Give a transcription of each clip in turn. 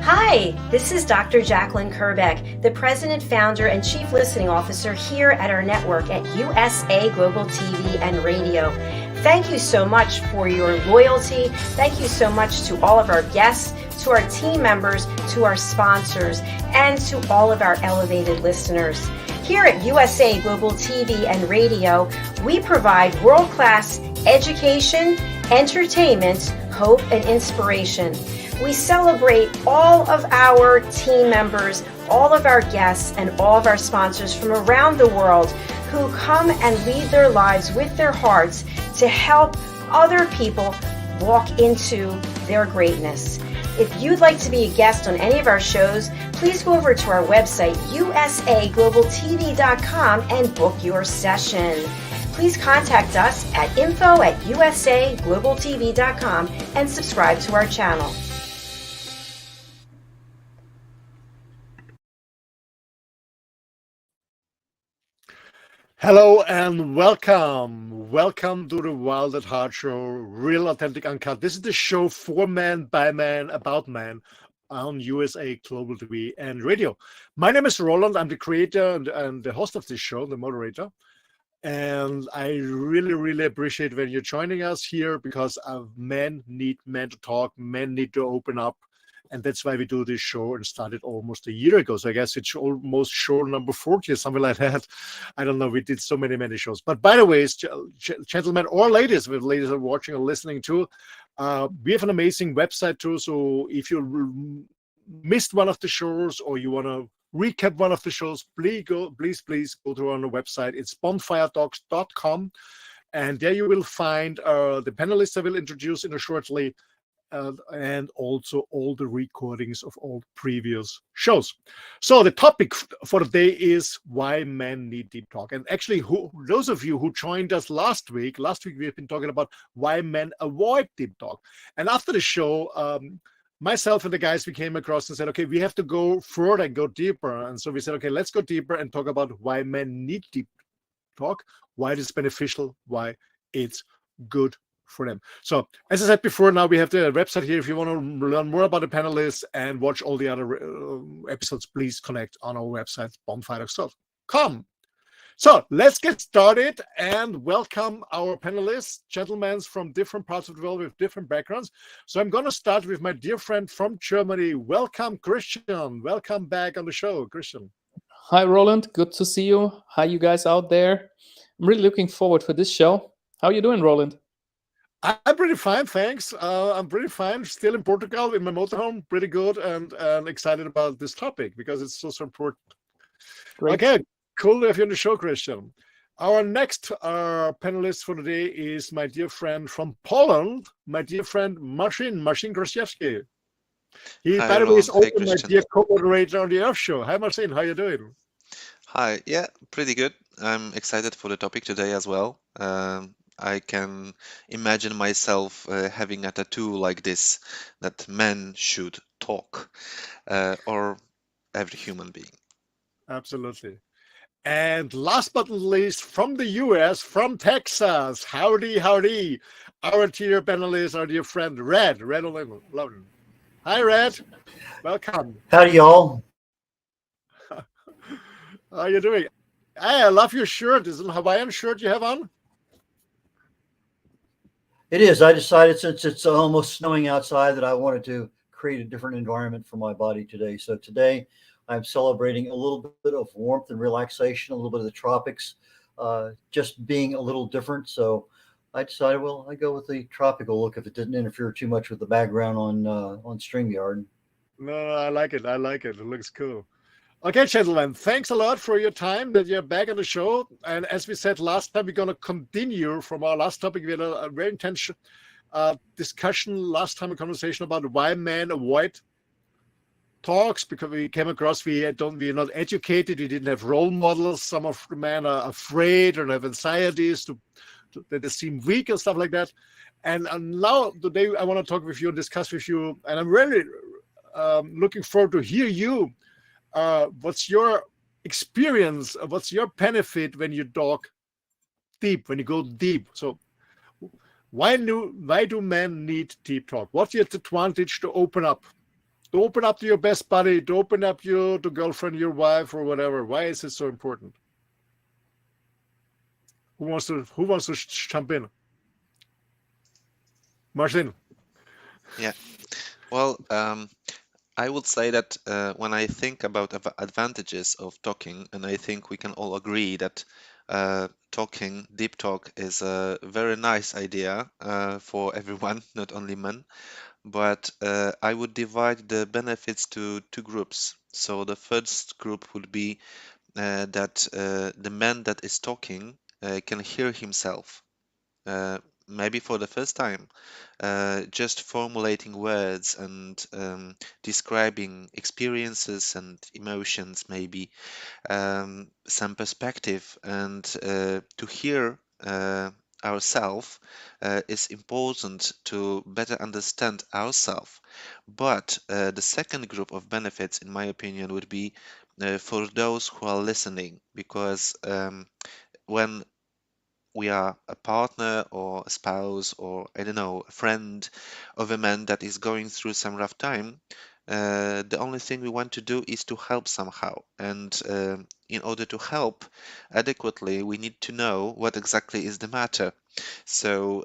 Hi, this is Dr. Jacqueline Kerbeck, the President, Founder, and Chief Listening Officer here at our network at USA Global TV and Radio. Thank you so much for your loyalty. Thank you so much to all of our guests, to our team members, to our sponsors, and to all of our elevated listeners. Here at USA Global TV and Radio, we provide world-class education, entertainment, hope, and inspiration. We celebrate all of our team members, all of our guests, and all of our sponsors from around the world who come and lead their lives with their hearts to help other people walk into their greatness. If you'd like to be a guest on any of our shows, please go over to our website, usaglobaltv.com, and book your session. Please contact us at info@usaglobaltv.com and subscribe to our channel. Hello and welcome. Welcome to the Wild at Heart show, Real Authentic Uncut. This is the show for man, by man, about man on USA Global TV and Radio. My name is Roland. I'm the creator and the host of this show, the moderator. And I really appreciate when you're joining us here because men need men to talk, men need to open up. And that's why we do this show and started almost a year ago. So I guess it's almost show number 40 or something like that. I don't know. We did so many shows. But by the way, gentlemen or ladies, if ladies are watching or listening too, we have an amazing website too. So if you missed one of the shows or you want to recap one of the shows, please go to our website. It's bonfiretalks.com. And there you will find the panelists I will introduce in a shortly. And also all the recordings of all previous shows. So the topic for today is why men need deep talk. And actually, those of you who joined us last week we have been talking about why men avoid deep talk. And after the show, myself and the guys, we came across and said, okay, we have to go further and go deeper. And so we said, okay, let's go deeper and talk about why men need deep talk, why it is beneficial, why it's good for them. So as I said before, now we have the website here. If you want to learn more about the panelists and watch all the other episodes, please connect on our website, bonfire.com. So let's get started and welcome our panelists, gentlemen from different parts of the world with different backgrounds. So I'm going to start with my dear friend from Germany. Welcome, Christian. Welcome back on the show, Christian. Hi, Roland. Good to see you. Hi, you guys out there. I'm really looking forward for this show. How are you doing, Roland? I'm pretty fine, thanks. I'm pretty fine. Still in Portugal in my motorhome, pretty good, and excited about this topic because it's so important. Great. Okay, cool to have you on the show, Christian. Our next panelist for today is my dear friend from Poland, my dear friend m.Kraszewski. He, by the way, is also my dear co-moderator on the Earth Show. Hi, m. How you doing? Hi, yeah, pretty good. I'm excited for the topic today as well. I can imagine myself having a tattoo like this, that men should talk, or every human being. Absolutely. And last but not least, from the US, from Texas, howdy. Our dear panelist, our dear friend, red.olaughlin. Hi, Red. Welcome. Howdy, y'all. How are you doing? Hey, I love your shirt. Is it a Hawaiian shirt you have on? It is. I decided since it's almost snowing outside that I wanted to create a different environment for my body today. So today I'm celebrating a little bit of warmth and relaxation, a little bit of the tropics, just being a little different. So I decided, well, I go with the tropical look if it didn't interfere too much with the background on StreamYard. No, I like it. It looks cool. Okay, gentlemen, thanks a lot for your time that you're back on the show. And as we said last time, we're going to continue from our last topic. We had a very intense discussion last time, a conversation about why men avoid talks, because we came across we're not educated, we didn't have role models. Some of the men are afraid or have anxieties that they seem weak and stuff like that. And now today I want to talk with you and discuss with you, and I'm really looking forward to hear you. What's your experience? What's your benefit when you talk deep, when you go deep? So why do men need deep talk? What's the advantage to open up? To open up to your best buddy, to open up to girlfriend, your wife, or whatever. Why is it so important? Who wants to jump in? Marcin. Yeah. Well, I would say that when I think about advantages of talking, and I think we can all agree that talking, deep talk, is a very nice idea for everyone, not only men. But I would divide the benefits to two groups. So the first group would be that the man that is talking can hear himself, maybe for the first time, just formulating words and describing experiences and emotions, maybe some perspective, and to hear ourselves is important to better understand ourselves. But the second group of benefits, in my opinion, would be for those who are listening, because when we are a partner or a spouse or I don't know, a friend of a man that is going through some rough time, the only thing we want to do is to help somehow. And in order to help adequately, we need to know what exactly is the matter. So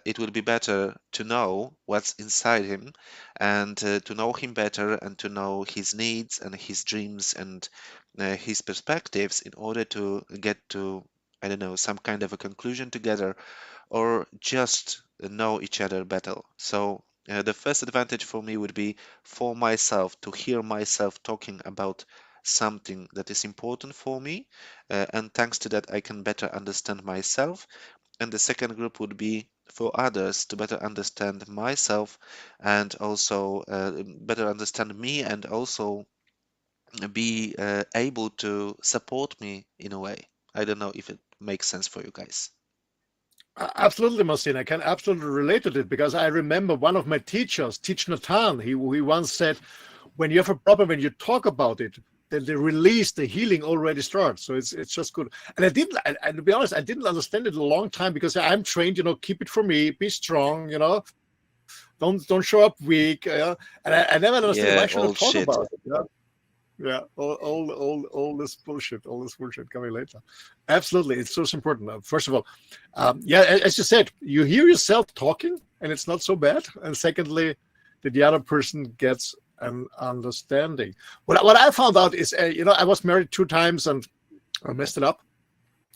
it would be better to know what's inside him and to know him better and to know his needs and his dreams and his perspectives in order to get to, I don't know, some kind of a conclusion together or just know each other better. So the first advantage for me would be for myself to hear myself talking about something that is important for me, and thanks to that, I can better understand myself. And the second group would be for others to better understand myself and also better understand me and also be able to support me in a way. I don't know if it makes sense for you guys. Absolutely, Marcin. I can absolutely relate to it because I remember one of my teachers, Teach Nathan, he once said, when you have a problem, when you talk about it, then the release, the healing already starts. So it's just good. And and to be honest, I didn't understand it a long time because I'm trained, keep it for me, be strong, don't show up weak. And I never understood why Yeah, should I old talk shit. about it. Yeah, all this bullshit coming later. Absolutely, it's so important. First of all, as you said, you hear yourself talking, and it's not so bad. And secondly, that the other person gets an understanding. What I found out is, I was married 2 times, and I messed it up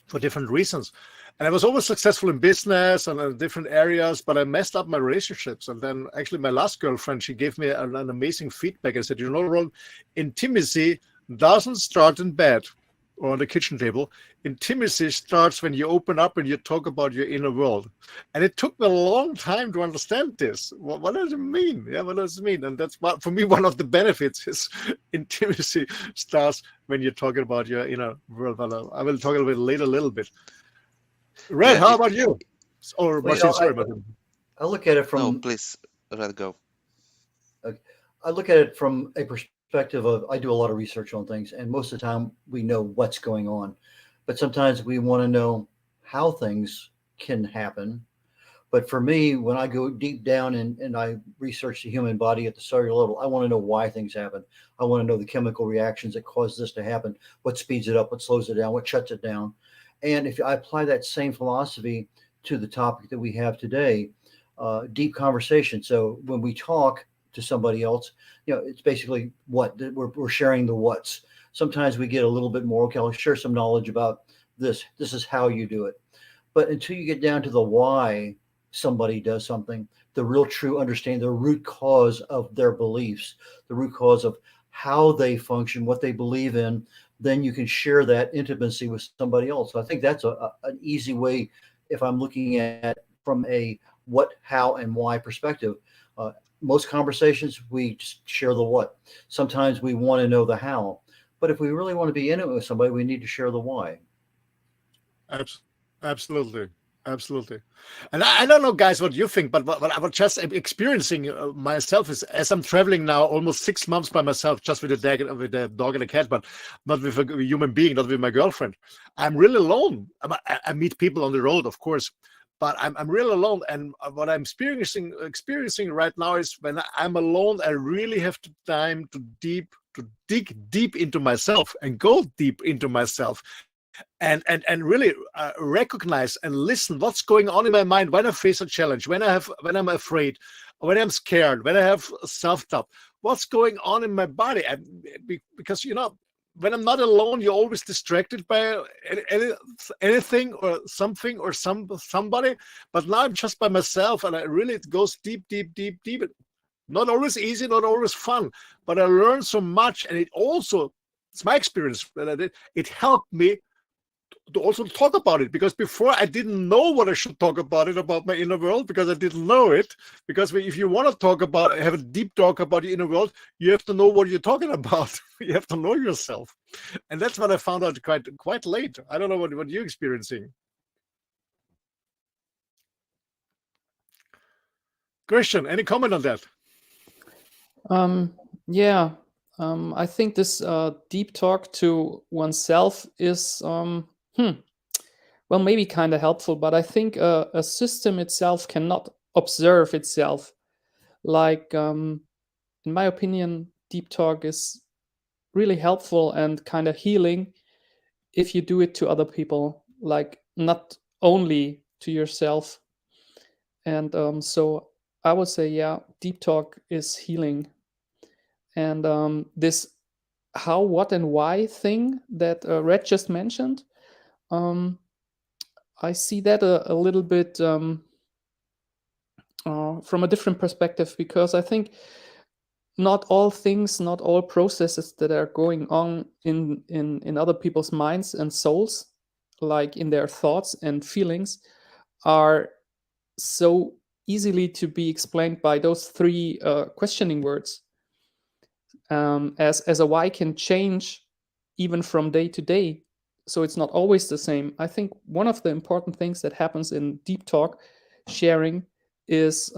for different reasons. And I was always successful in business and in different areas, but I messed up my relationships. And then actually my last girlfriend, she gave me an amazing feedback. I said, Ron, intimacy doesn't start in bed or on the kitchen table. Intimacy starts when you open up and you talk about your inner world. And it took me a long time to understand this. What does it mean? Yeah, what does it mean? And that's for me, one of the benefits is intimacy starts when you're talking about your inner world. I will talk a little bit. Red, Yeah, how about you? Or Well, Marcin, sorry, Marcin. I look at it no, from please, Red, go. I look at it from a perspective of I do a lot of research on things, and most of the time we know what's going on, but sometimes we want to know how things can happen. But for me, when I go deep down and I research the human body at the cellular level, I want to know why things happen. I want to know the chemical reactions that cause this to happen, what speeds it up, what slows it down, what shuts it down. And if I apply that same philosophy to the topic that we have today, deep conversation. So when we talk to somebody else, it's basically what we're sharing the what's. Sometimes we get a little bit more, okay, I'll share some knowledge about this. This is how you do it. But until you get down to the why somebody does something, the real true understanding, the root cause of their beliefs, the root cause of how they function, what they believe in, then you can share that intimacy with somebody else. So I think that's an easy way if I'm looking at from a what, how, and why perspective. Most conversations, we just share the what. Sometimes we want to know the how. But if we really want to be intimate with somebody, we need to share the why. Absolutely. And I don't know, guys, what you think, but what I was just experiencing myself is as I'm traveling now almost 6 months by myself, just with a dog and a cat, but not with a human being, not with my girlfriend. I'm really alone. I meet people on the road, of course, but I'm really alone. And what I'm experiencing right now is when I'm alone, I really have the time to dig deep into myself and go deep into myself, and really recognize and listen what's going on in my mind when I face a challenge, when I'm afraid, when I'm scared, when I have self-doubt. What's going on in my body? Because when I'm not alone, you're always distracted by anything or something or somebody. But now I'm just by myself, and it goes deep. Not always easy, not always fun, but I learned so much, and it's my experience that it helped me to also talk about it, because before I didn't know what I should talk about my inner world, because I didn't know it. Because if you want to have a deep talk about your inner world, you have to know what you're talking about. You have to know yourself, and that's what I found out quite late. I don't know what you're experiencing. Christian, any comment on that? Yeah, I think this deep talk to oneself is well, maybe kind of helpful, but I think a system itself cannot observe itself. Like, in my opinion, deep talk is really helpful and kind of healing if you do it to other people, like not only to yourself. And so I would say, yeah, deep talk is healing. And this how, what, and why thing that Red just mentioned, I see that a little bit from a different perspective, because I think not all things, not all processes that are going on in other people's minds and souls, like in their thoughts and feelings, are so easily to be explained by those three questioning words. As a why can change even from day to day, so it's not always the same. I think one of the important things that happens in deep talk sharing is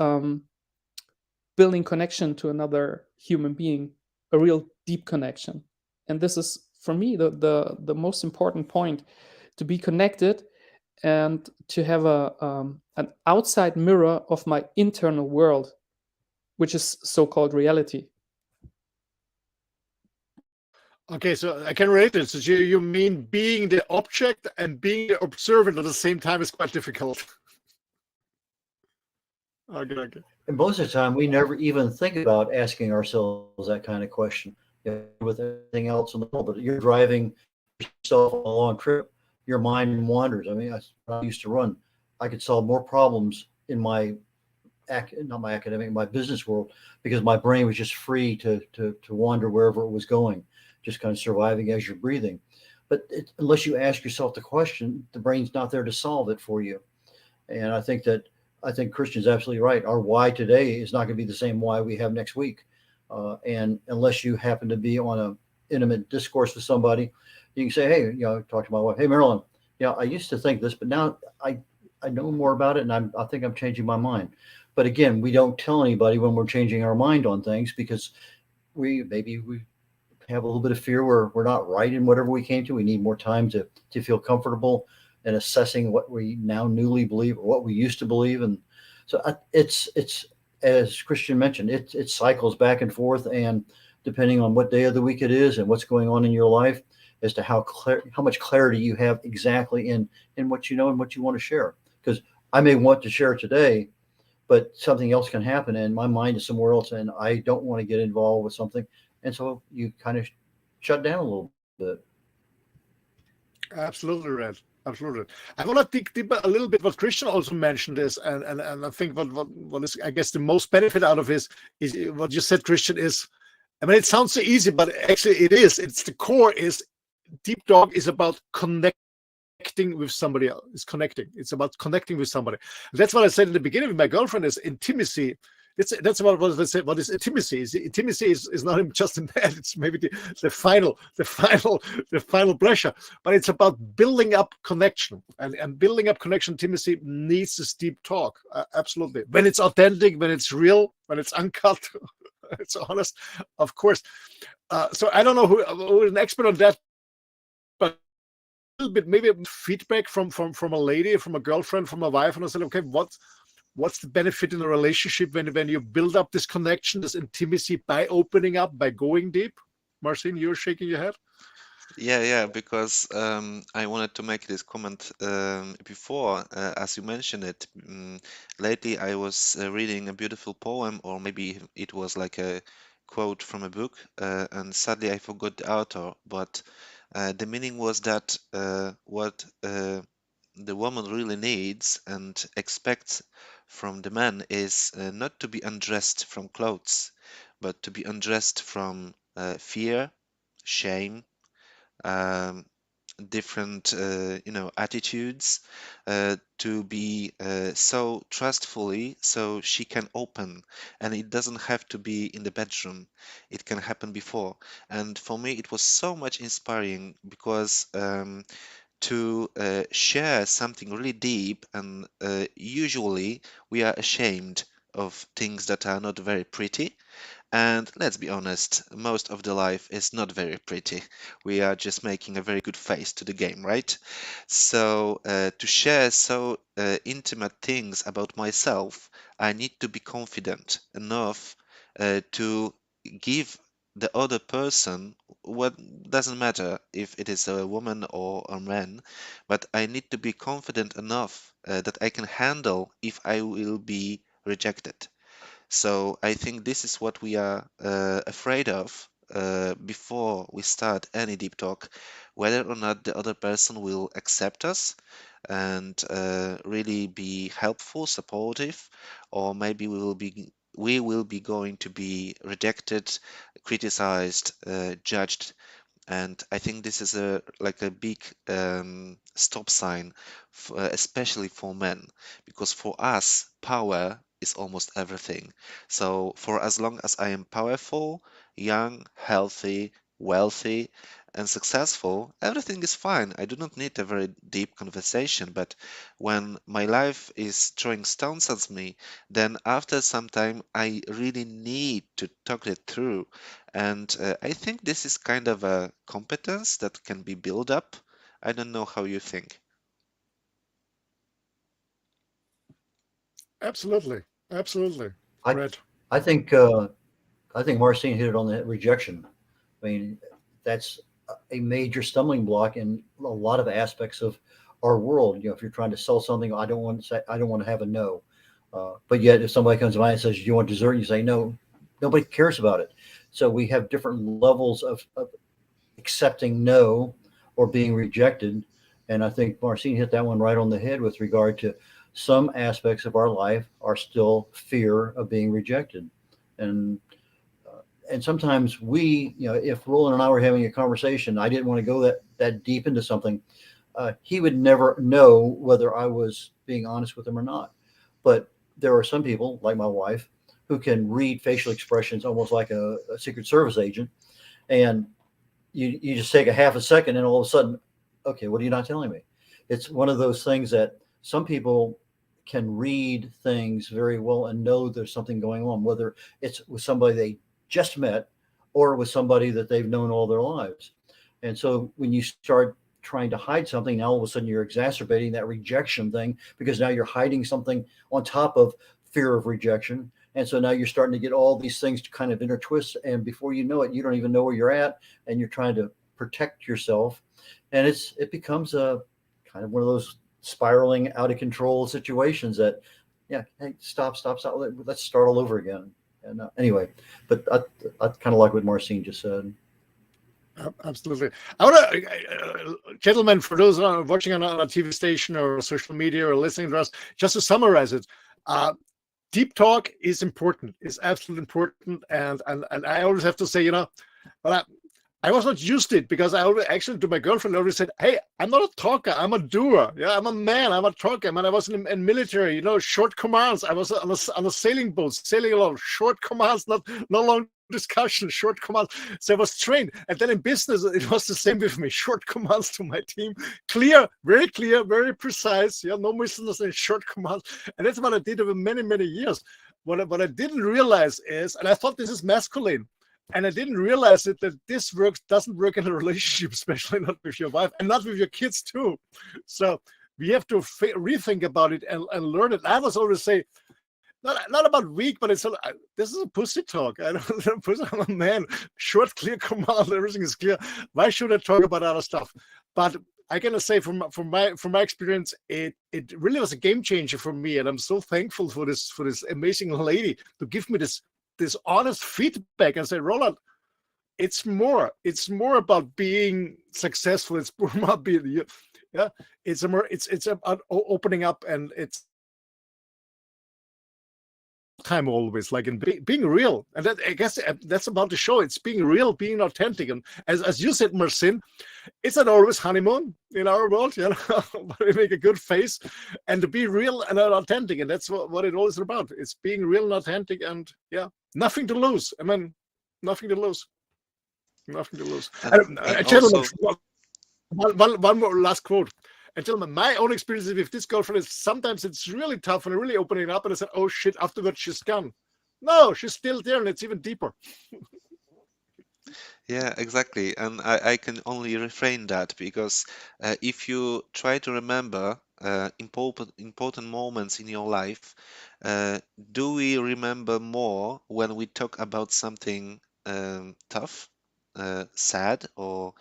building connection to another human being, a real deep connection. And this is, for me, the most important point, to be connected and to have an outside mirror of my internal world, which is so-called reality. Okay, so I can relate this. So you mean being the object and being the observant at the same time is quite difficult. Okay. And most of the time, we never even think about asking ourselves that kind of question. With everything else in the world, but you're driving yourself on a long trip, your mind wanders. I mean, I used to run. I could solve more problems in my my business world, because my brain was just free to wander wherever it was going, just kind of surviving as you're breathing. But unless you ask yourself the question, the brain's not there to solve it for you. And I think Christian's absolutely right. Our why today is not going to be the same why we have next week. And unless you happen to be on an intimate discourse with somebody, you can say, hey, talk to my wife. Hey, Marilyn, I used to think this, but now I know more about it, and I think I'm changing my mind. But again, we don't tell anybody when we're changing our mind on things, because we have a little bit of fear where we're not right in whatever we came to. We need more time to feel comfortable in assessing what we now newly believe or what we used to believe. And so it's as Christian mentioned, it cycles back and forth, and depending on what day of the week it is and what's going on in your life, as to how much clarity you have exactly in what you know and what you want to share. Because I may want to share today, but something else can happen and my mind is somewhere else, and I don't want to get involved with something. And so you kind of shut down a little bit. Absolutely, Red. Absolutely. I want to dig deeper a little bit what Christian also mentioned is, and I think what is, I guess, the most benefit out of this is what you said, Christian, is, I mean, it sounds so easy, but actually it is. It's the core is deep talk is about connecting with somebody else. It's connecting. It's about connecting with somebody. That's what I said in the beginning with my girlfriend is intimacy. That's what I said. What is intimacy? Intimacy is not just in bed. It's maybe the final pleasure. But it's about building up connection, and building up connection. Intimacy needs this deep talk. Absolutely. When it's authentic, when it's real, when it's uncut, it's honest, of course. So I don't know who is an expert on that, but little bit, maybe feedback from a lady, from a girlfriend, from a wife, and I said, okay, what's the benefit in a relationship when you build up this connection, this intimacy by opening up, by going deep? Marcin, you're shaking your head. Yeah, because I wanted to make this comment before, as you mentioned it. Lately, I was reading a beautiful poem, or maybe it was like a quote from a book, and sadly I forgot the author, but the meaning was that what the woman really needs and expects from the man is not to be undressed from clothes, but to be undressed from fear, shame, um, different attitudes, to be so trustfully so she can open, and it doesn't have to be in the bedroom, it can happen before. And for me it was so much inspiring because to share something really deep, and usually we are ashamed of things that are not very pretty. And let's be honest, most of the life is not very pretty. We are just making a very good face to the game, right? So, to share so intimate things about myself, I need to be confident enough to give the other person, what doesn't matter if it is a woman or a man, but I need to be confident enough that I can handle if I will be rejected. So I think this is what we are afraid of before we start any deep talk, whether or not the other person will accept us and really be helpful, supportive, or maybe we will be going to be rejected, criticized, judged. And I think this is a big stop sign, especially for men, because for us, power is almost everything. So for as long as I am powerful, young, healthy, wealthy, and successful, everything is fine. I do not need a very deep conversation. But when my life is throwing stones at me, then after some time, I really need to talk it through. And I think this is kind of a competence that can be built up. I don't know how you think. Absolutely. I Red. I think Marcin hit it on the head. Rejection. I mean, that's a major stumbling block in a lot of aspects of our world. You know, if you're trying to sell something, I don't want to say, I don't want to have a no. But yet, if somebody comes by and says, "Do you want dessert?" You say no. Nobody cares about it. So we have different levels of accepting no or being rejected. And I think Marcin hit that one right on the head with regard to some aspects of our life are still fear of being rejected. And and sometimes we, you know, if Roland and I were having a conversation, I didn't want to go that deep into something. He would never know whether I was being honest with him or not. But there are some people, like my wife, who can read facial expressions almost like a Secret Service agent, and you just take a half a second, and all of a sudden, okay, what are you not telling me? It's one of those things that some people can read things very well and know there's something going on, whether it's with somebody they just met or with somebody that they've known all their lives. And so when you start trying to hide something, now all of a sudden you're exacerbating that rejection thing, because now you're hiding something on top of fear of rejection. And so now you're starting to get all these things to kind of intertwist. And before you know it, you don't even know where you're at, and you're trying to protect yourself. And it becomes a kind of one of those spiraling out of control situations that, yeah, hey, stop. Let's start all over again. And anyway, but I kind of like what Marcin just said. Absolutely. I want to, gentlemen, for those watching on a TV station or social media or listening to us, just to summarize it, deep talk is important. It's absolutely important. And I always have to say, you know, well, I was not used to it, because I always, actually, to my girlfriend, I always said, hey, I'm not a talker, I'm a doer. Yeah, I'm a man, I'm a talker. Man, I was in military, you know, short commands. I was on a sailing boat, sailing along, short commands, not long discussion, short commands. So I was trained. And then in business, it was the same with me. Short commands to my team, clear, very precise. Yeah, no misunderstanding, short commands. And that's what I did over many years. What I didn't realize is, and I thought this is masculine, And I didn't realize it that this doesn't work in a relationship, especially not with your wife and not with your kids too. So we have to rethink about it and learn it. I was always say, not about weak, but it's this is a pussy talk. I don't pussy. I'm a man. Short, clear command. Everything is clear. Why should I talk about other stuff? But I gotta say, from my experience, it really was a game changer for me, and I'm so thankful for this amazing lady to give me this honest feedback and say, Roland, it's more about being successful. It's more about being, yeah. It's about opening up, and it's time always, like in being real. And that, I guess that's about the show. It's being real, being authentic. And as you said, Marcin, it's not always honeymoon in our world, you know, but we make a good face and to be real and authentic. And that's what it all is about. It's being real and authentic, and yeah, nothing to lose. I mean, nothing to lose. Nothing to lose. And gentlemen, one more last quote. And gentlemen, my own experience with this girlfriend is sometimes it's really tough and really opening up. And I said, oh shit, afterwards she's gone. No, she's still there, and it's even deeper. Yeah, exactly. And I can only refrain that because if you try to remember important moments in your life, do we remember more when we talk about something tough, sad, or,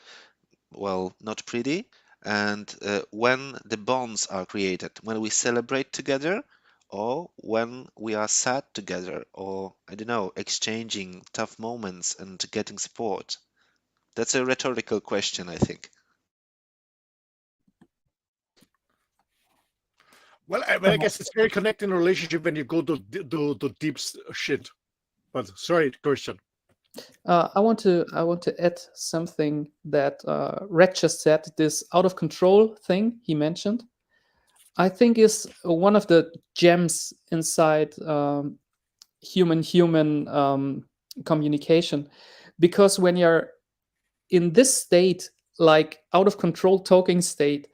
well, not pretty? And when the bonds are created, when we celebrate together, or when we are sad together, or I don't know, exchanging tough moments and getting support? That's a rhetorical question, I think. Well, I guess it's very connected in a relationship when you go to deep shit. But sorry, Christian. I want to add something that Red just said. This out of control thing he mentioned, I think, is one of the gems inside human communication, because when you're in this state, like out of control talking state,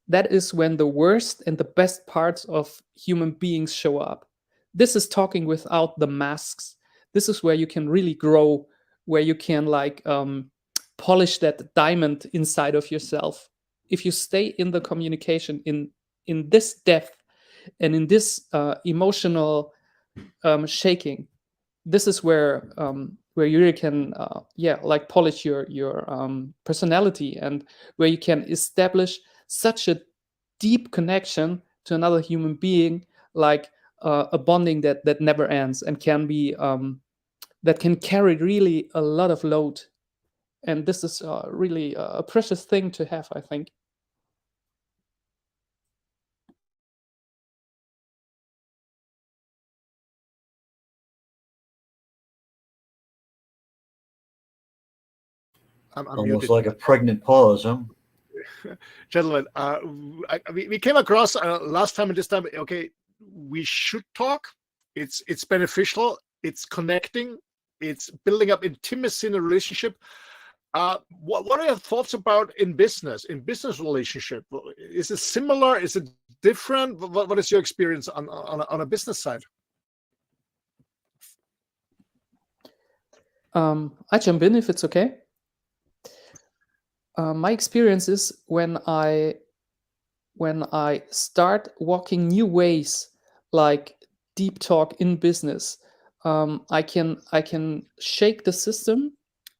that is when the worst and the best parts of human beings show up. This is talking without the masks. This is where you can really grow, where you can polish that diamond inside of yourself. If you stay in the communication in this depth and in this emotional shaking, this is where you really can polish your personality, and where you can establish such a deep connection to another human being, like a bonding that never ends and can be that can carry really a lot of load. And this is really a precious thing to have, I think. I'm Almost muted. like a pregnant pause, huh? Gentlemen, we came across last time and this time, okay, we should talk. It's beneficial. It's connecting. It's building up intimacy in a relationship. What are your thoughts about in business relationship? Is it similar? Is it different? What is your experience on a business side? I jump in if it's okay. My experience is when I start walking new ways, like deep talk in business, I can shake the system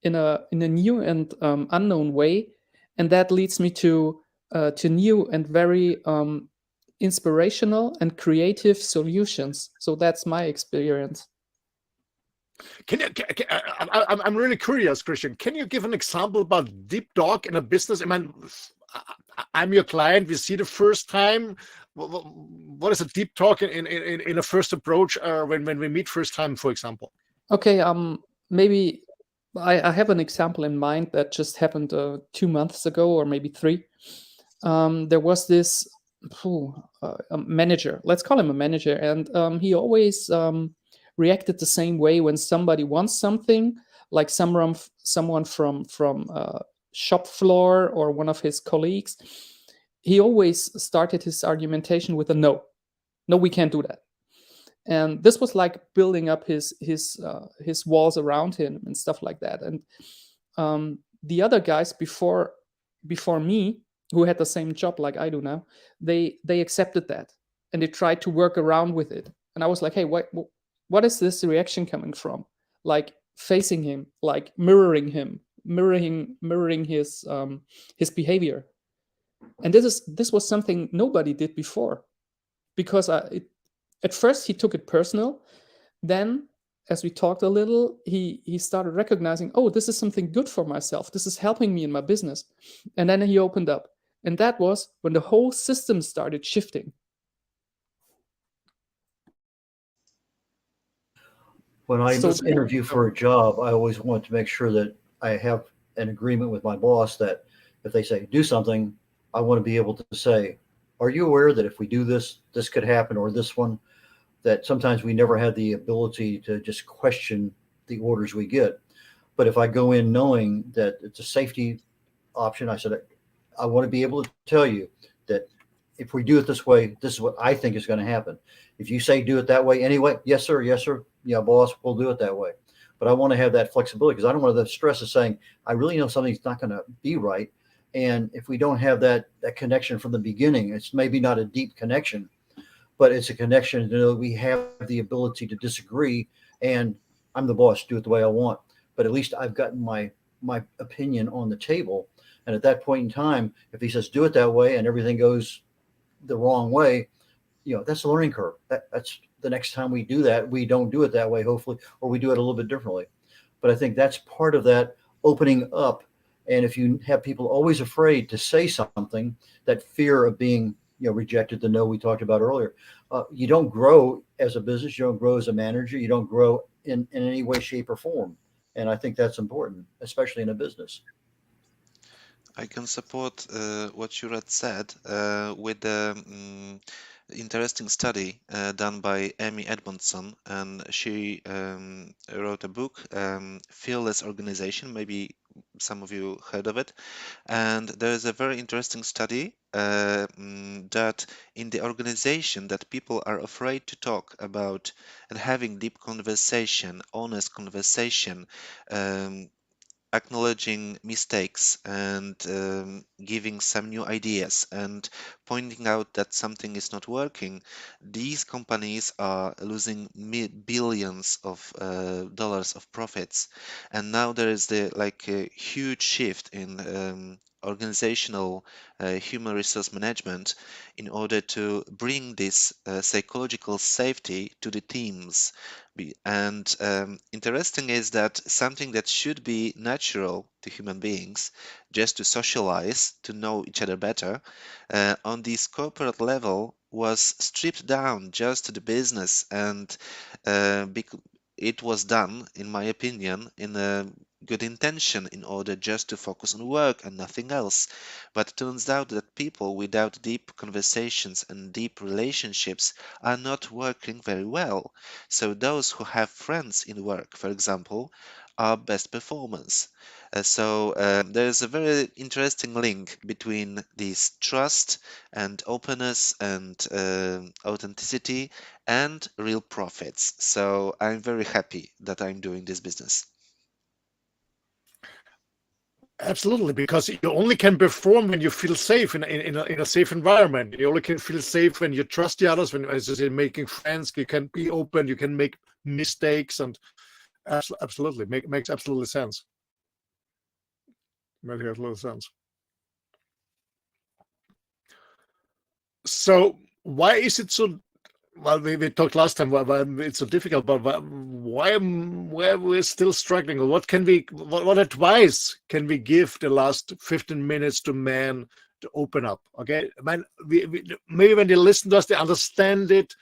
in a new and unknown way, and that leads me to new and very inspirational and creative solutions. So that's my experience. I'm really curious, Christian. Can you give an example about deep talk in a business? I mean, I'm your client. We see the first time. What is a deep talk in a first approach when we meet first time, for example? Okay, maybe I have an example in mind that just happened 2 months ago, or maybe 3. There was this a manager. Let's call him a manager, and he always reacted the same way when somebody wants something, like someone from shop floor or one of his colleagues. He always started his argumentation with a no. No, we can't do that. And this was like building up his walls around him and stuff like that. And the other guys before me, who had the same job like I do now, they accepted that and they tried to work around with it. And I was like, hey, what is this reaction coming from? Like facing him, like mirroring him, mirroring his behavior. And this was something nobody did before, because at first he took it personal. Then, as we talked a little, he started recognizing, oh, this is something good for myself. This is helping me in my business. And then he opened up. And that was when the whole system started shifting. When I interview for a job, I always want to make sure that I have an agreement with my boss that if they say do something, I want to be able to say, are you aware that if we do this, this could happen, or this one? That sometimes we never had the ability to just question the orders we get. But if I go in knowing that it's a safety option, I said, I want to be able to tell you that if we do it this way, this is what I think is going to happen. If you say do it that way anyway, yes, sir. Yes, sir. Yeah, boss, we'll do it that way. But I want to have that flexibility, because I don't want the stress of saying, I really know something's not going to be right. And if we don't have that connection from the beginning, it's maybe not a deep connection, but it's a connection to know we have the ability to disagree, and I'm the boss, do it the way I want. But at least I've gotten my opinion on the table. And at that point in time, if he says do it that way and everything goes the wrong way, that's a learning curve. That's the next time we do that, we don't do it that way, hopefully, or we do it a little bit differently. But I think that's part of that opening up. And if you have people always afraid to say something, that fear of being rejected, the no we talked about earlier, you don't grow as a business, you don't grow as a manager, you don't grow in any way, shape, or form. And I think that's important, especially in a business. I can support what Shurat said with the interesting study done by Amy Edmondson, and she wrote a book, Fearless Organization. Maybe some of you heard of it. And there is a very interesting study that in the organization that people are afraid to talk about and having deep conversation, honest conversation, acknowledging mistakes and giving some new ideas and pointing out that something is not working, these companies are losing billions of dollars of profits. And now there is a huge shift in organizational human resource management in order to bring this psychological safety to the teams. And interesting is that something that should be natural to human beings, just to socialize, to know each other better, on this corporate level was stripped down just to the business, and it was done, in my opinion, in a good intention in order just to focus on work and nothing else. But it turns out that people without deep conversations and deep relationships are not working very well. So those who have friends in work, for example, are best performers. So there's a very interesting link between this trust and openness and authenticity and real profits. So I'm very happy that I'm doing this business. Absolutely, because you only can perform when you feel safe in a safe environment. You only can feel safe when you trust the others, when, as you say, making friends, you can be open, you can make mistakes, and absolutely makes absolutely sense. Makes absolute sense. So why is it so? Well, we talked last time why it's so difficult, but why we're still struggling? What advice can we give the last 15 minutes to men to open up? Okay, maybe when they listen to us, they understand it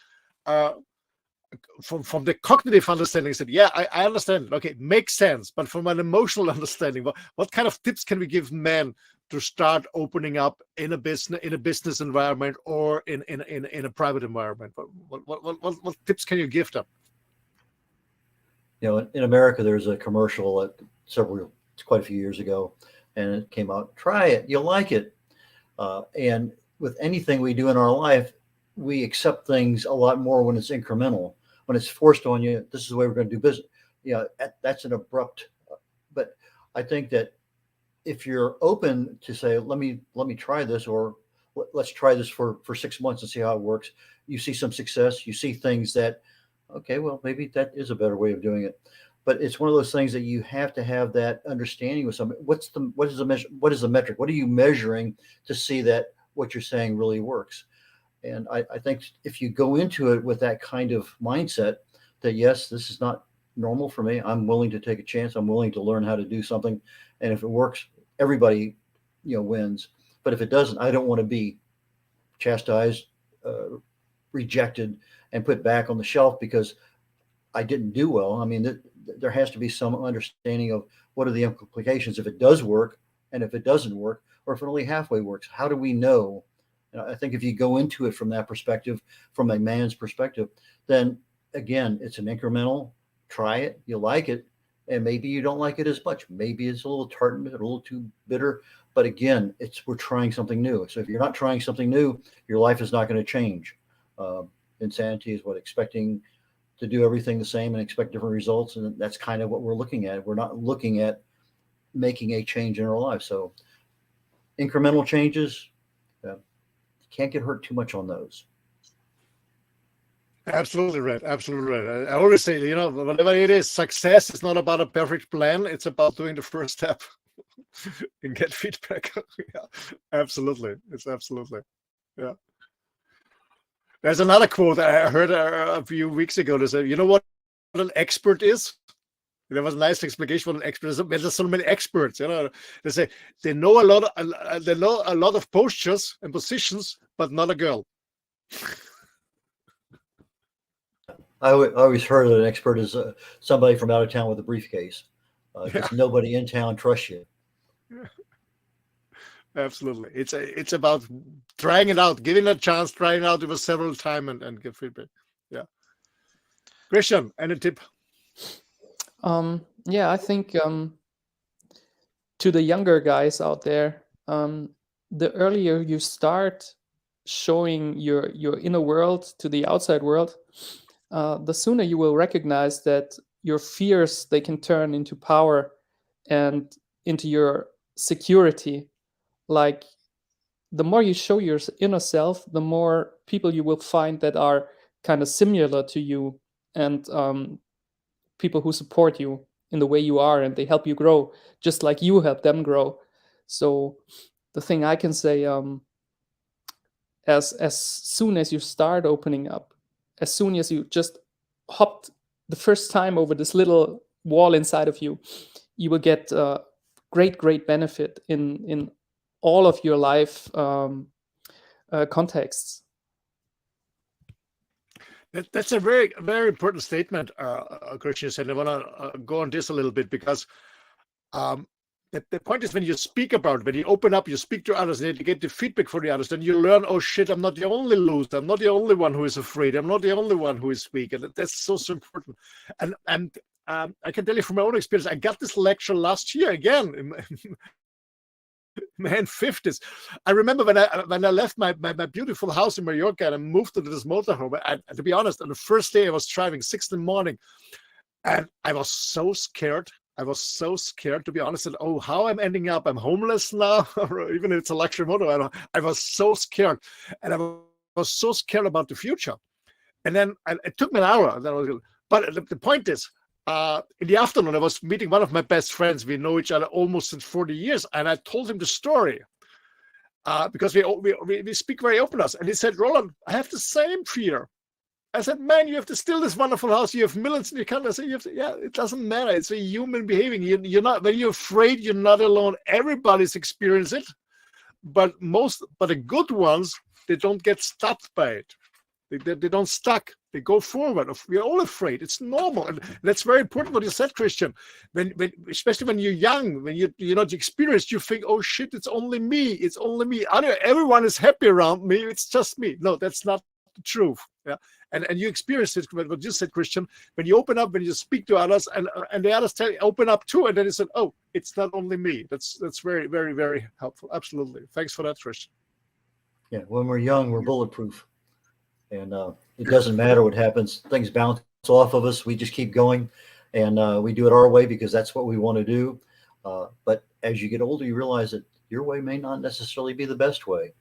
from the cognitive understanding. Said, yeah, I understand. Okay, it makes sense. But from an emotional understanding, what kind of tips can we give men to start opening up in a business environment or in a private environment? What tips can you give them? In America, there's a commercial quite a few years ago, and it came out, try it, you'll like it. And with anything we do in our life, we accept things a lot more when it's incremental. When it's forced on you, this is the way we're going to do business. That's an abrupt. But I think that if you're open to say, let me try this, or let's try this for 6 months and see how it works. You see some success. You see things that, okay, well, maybe that is a better way of doing it. But it's one of those things that you have to have that understanding with somebody. What is the measure? What is the metric? What are you measuring to see that what you're saying really works? And I think if you go into it with that kind of mindset that, yes, this is not normal for me. I'm willing to take a chance. I'm willing to learn how to do something. And if it works, everybody, wins. But if it doesn't, I don't want to be chastised, rejected, and put back on the shelf because I didn't do well. I mean, there has to be some understanding of what are the implications if it does work and if it doesn't work, or if it only halfway works. How do we know? And I think if you go into it from that perspective, from a man's perspective, then again, it's an incremental. Try it, you like it, and maybe you don't like it as much. Maybe it's a little tartan, a little too bitter. But again, we're trying something new. So if you're not trying something new, your life is not going to change. Insanity is expecting to do everything the same and expect different results. And that's kind of what we're looking at. We're not looking at making a change in our life. So incremental changes, can't get hurt too much on those. Absolutely right. Absolutely right. I always say, whatever it is, success is not about a perfect plan. It's about doing the first step and get feedback. Yeah, absolutely. It's absolutely. Yeah. There's another quote I heard a few weeks ago that said, you know what an expert is? There was a nice explanation what an expert is. There's so many experts, they say they know a lot of postures and positions, but not a girl. I always heard that an expert is somebody from out of town with a briefcase. Because nobody in town trusts you. Yeah. Absolutely. It's about trying it out, giving a chance, trying it out over several times and give feedback. Yeah. Christian, any tip? I think to the younger guys out there, the earlier you start showing your inner world to the outside world, the sooner you will recognize that your fears, they can turn into power and into your security. Like, the more you show your inner self, the more people you will find that are kind of similar to you, and people who support you in the way you are, and they help you grow just like you help them grow. So the thing I can say, as soon as you start opening up, as soon as you just hopped the first time over this little wall inside of you, you will get great benefit in all of your life contexts. That's a very, very important statement, Christian said. I want to go on this a little bit because the point is, when you speak about it, when you open up, you speak to others, and you get the feedback from the others, then you learn, oh shit, I'm not the only loser. I'm not the only one who is afraid. I'm not the only one who is weak. And that's so important. And I can tell you from my own experience, I got this lecture last year again in my 50s. I remember when I left my beautiful house in Mallorca and I moved to this motorhome. To be honest, on the first day I was driving 6 in the morning, and I was so scared. I was so scared, to be honest. And oh, how I'm ending up? I'm homeless now, or even if it's a luxury motor. I was so scared, and I was so scared about the future. And then it took me an hour. But the point is, in the afternoon, I was meeting one of my best friends. We know each other almost since 40 years. And I told him the story because we speak very open to us. And he said, Roland, I have the same fear. I said, man, you have to steal this wonderful house. You have millions in your country. I said, yeah, it doesn't matter. It's a human behaving. You're not, when you're afraid, you're not alone. Everybody's experienced it. But the good ones, they don't get stopped by it. They don't stuck. They go forward. We're all afraid. It's normal, and that's very important what you said, Christian. When especially when you're young, when you're not experienced, you think, "Oh shit, it's only me. It's only me. Everyone is happy around me. It's just me." No, that's not the truth. Yeah, and you experience it. What you said, Christian. When you open up, when you speak to others, and the others tell you, open up too, and then you said, "Oh, it's not only me." That's very, very, very helpful. Absolutely. Thanks for that, Christian. Yeah, when we're young, we're bulletproof. And it doesn't matter what happens. Things bounce off of us. We just keep going, and we do it our way because that's what we want to do. But as you get older, you realize that your way may not necessarily be the best way.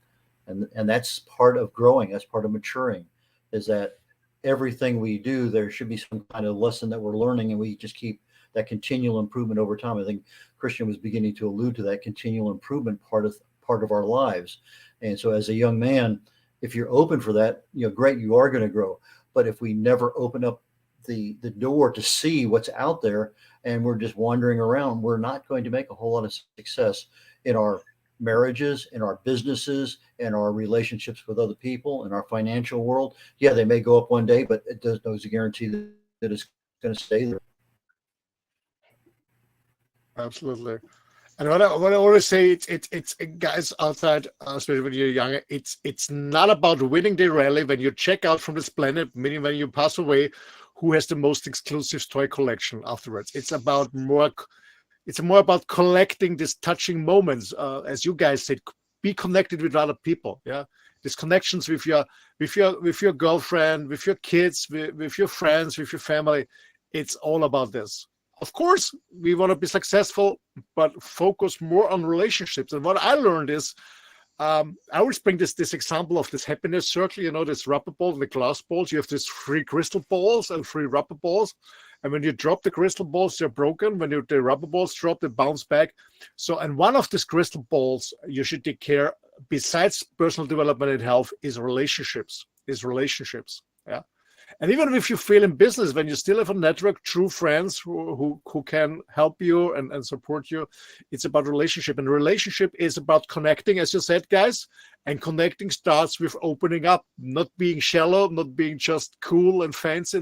And that's part of growing. That's part of maturing, is that everything we do, there should be some kind of lesson that we're learning, and we just keep that continual improvement over time. I think Christian was beginning to allude to that continual improvement part of our lives. And so as a young man, if you're open for that, great, you are going to grow. But if we never open up the door to see what's out there and we're just wandering around, we're not going to make a whole lot of success in our marriages, in our businesses, in our relationships with other people, in our financial world. Yeah, they may go up one day, but it doesn't always guarantee that it's going to stay there. Absolutely. And what I always say, it's guys outside, especially when you're younger, it's not about winning the rally when you check out from this planet, meaning when you pass away, who has the most exclusive toy collection afterwards. It's more about collecting these touching moments, as you guys said. Be connected with other people. Yeah, these connections with your girlfriend, with your kids, with your friends, with your family. It's all about this. Of course, we want to be successful, but focus more on relationships. And what I learned is, I always bring this example of this happiness circle. This rubber ball and the glass balls. You have these 3 crystal balls and 3 rubber balls. And when you drop the crystal balls, they're broken. When the rubber balls drop, they bounce back. So, and one of these crystal balls you should take care, besides personal development and health, is relationships. Yeah. And even if you fail in business, when you still have a network, true friends who can help you and support you, it's about relationship. And relationship is about connecting, as you said, guys. And connecting starts with opening up, not being shallow, not being just cool and fancy.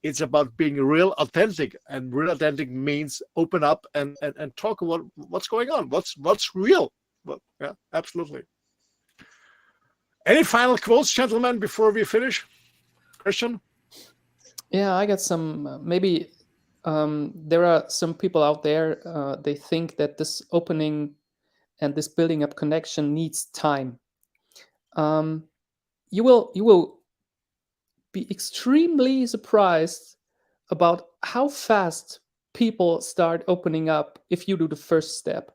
It's about being real, authentic. And real authentic means open up and talk about what's going on, what's real. Well, yeah, absolutely. Any final quotes, gentlemen, before we finish? Christian? Yeah, I got some. Maybe there are some people out there, they think that this opening and this building up connection needs time. You will be extremely surprised about how fast people start opening up if you do the first step.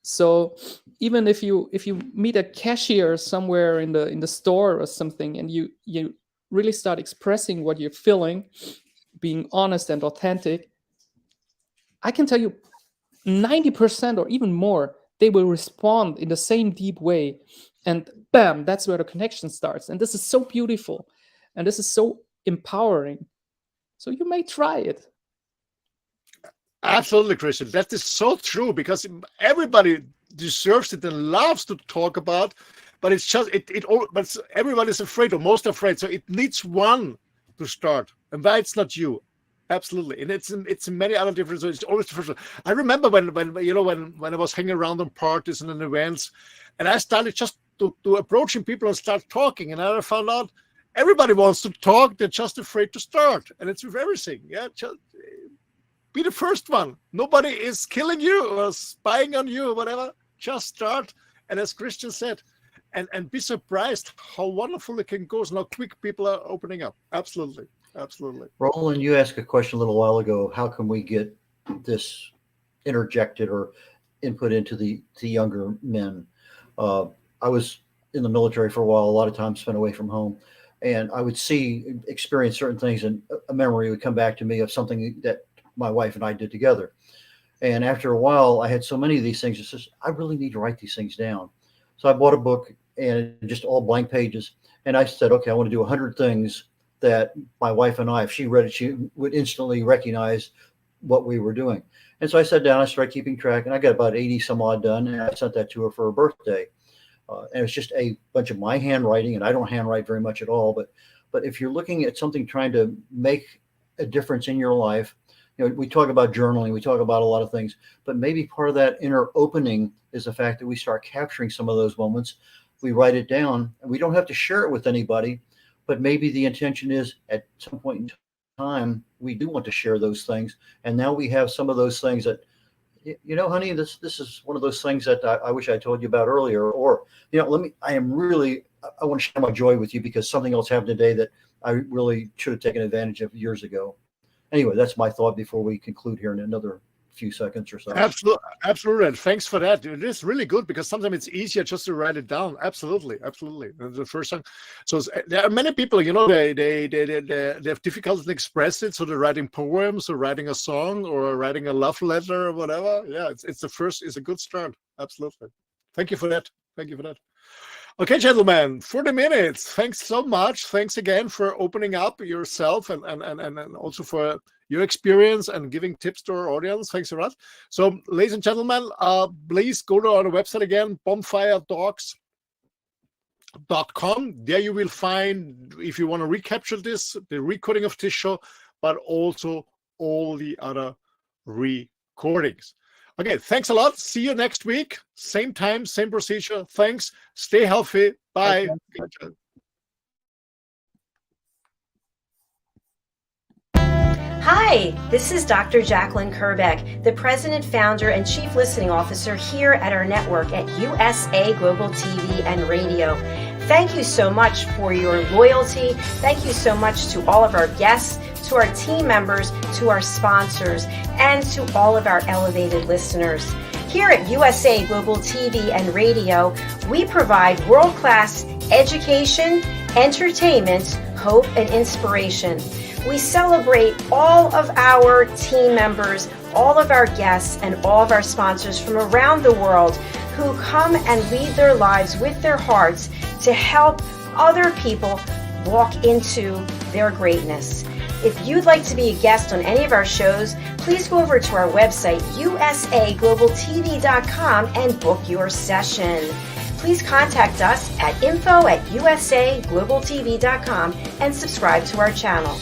So even if you meet a cashier somewhere in the store or something, and you really start expressing what you're feeling, being honest and authentic, I can tell you 90% or even more, they will respond in the same deep way. And bam, that's where the connection starts. And this is so beautiful. And this is so empowering. So you may try it. Absolutely, Christian. That is so true, because everybody deserves it and loves to talk about, but it's just but everybody's afraid, or most afraid. So it needs one to start, and why it's not you. Absolutely, and it's in many other different ways. It's always the first one. I remember when I was hanging around on parties and in events, and I started just to approaching people and start talking, and I found out everybody wants to talk. They're just afraid to start, and it's with everything. Yeah, just be the first one. Nobody is killing you or spying on you or whatever. Just start. And as Christian said, and be surprised how wonderful it can go and how quick people are opening up. Absolutely. Absolutely. Roland, you asked a question a little while ago. How can we get this interjected or input into the younger men? I was in the military for a while, a lot of time spent away from home. And I would experience certain things, and a memory would come back to me of something that my wife and I did together. And after a while, I had so many of these things. It says, I really need to write these things down. So I bought a book, and just all blank pages. And I said, okay, I want to do 100 things that my wife and I, if she read it, she would instantly recognize what we were doing. And so I sat down, I started keeping track, and I got about 80 some odd done. And I sent that to her for her birthday. And it's just a bunch of my handwriting, and I don't handwrite very much at all. But if you're looking at something, trying to make a difference in your life, we talk about journaling, we talk about a lot of things, but maybe part of that inner opening is the fact that we start capturing some of those moments. We write it down, and we don't have to share it with anybody, but maybe the intention is at some point in time, we do want to share those things. And now we have some of those things that, honey, this is one of those things that I wish I told you about earlier, or, I want to share my joy with you because something else happened today that I really should have taken advantage of years ago. Anyway, that's my thought before we conclude here in another few seconds or so. Absolutely. And thanks for that. It is really good because sometimes it's easier just to write it down. Absolutely. The first time. So there are many people, you know, they have difficulty to express it. So they're writing poems or writing a song or writing a love letter or whatever. Yeah, it's a good start. Absolutely. Thank you for that. Okay, gentlemen, 40 minutes. Thanks so much. Thanks again for opening up yourself and also for your experience and giving tips to our audience. Thanks a lot. So, ladies and gentlemen, please go to our website again, bonfiredocs.com. There you will find, if you want to recapture this, the recording of this show, but also all the other recordings. Okay, thanks a lot. See you next week. Same time, same procedure. Thanks. Stay healthy. Bye. Hi, this is Dr. Jacqueline Kerbeck, the President, Founder, and Chief Listening Officer here at our network at USA Global TV and Radio. Thank you so much for your loyalty. Thank you so much to all of our guests, to our team members, to our sponsors, and to all of our elevated listeners. Here at USA Global TV and Radio, we provide world-class education, entertainment, hope, and inspiration. We celebrate all of our team members, all of our guests, and all of our sponsors from around the world who come and lead their lives with their hearts to help other people walk into their greatness. If you'd like to be a guest on any of our shows, please go over to our website, usaglobaltv.com, and book your session. Please contact us at info@usaglobaltv.com and subscribe to our channel.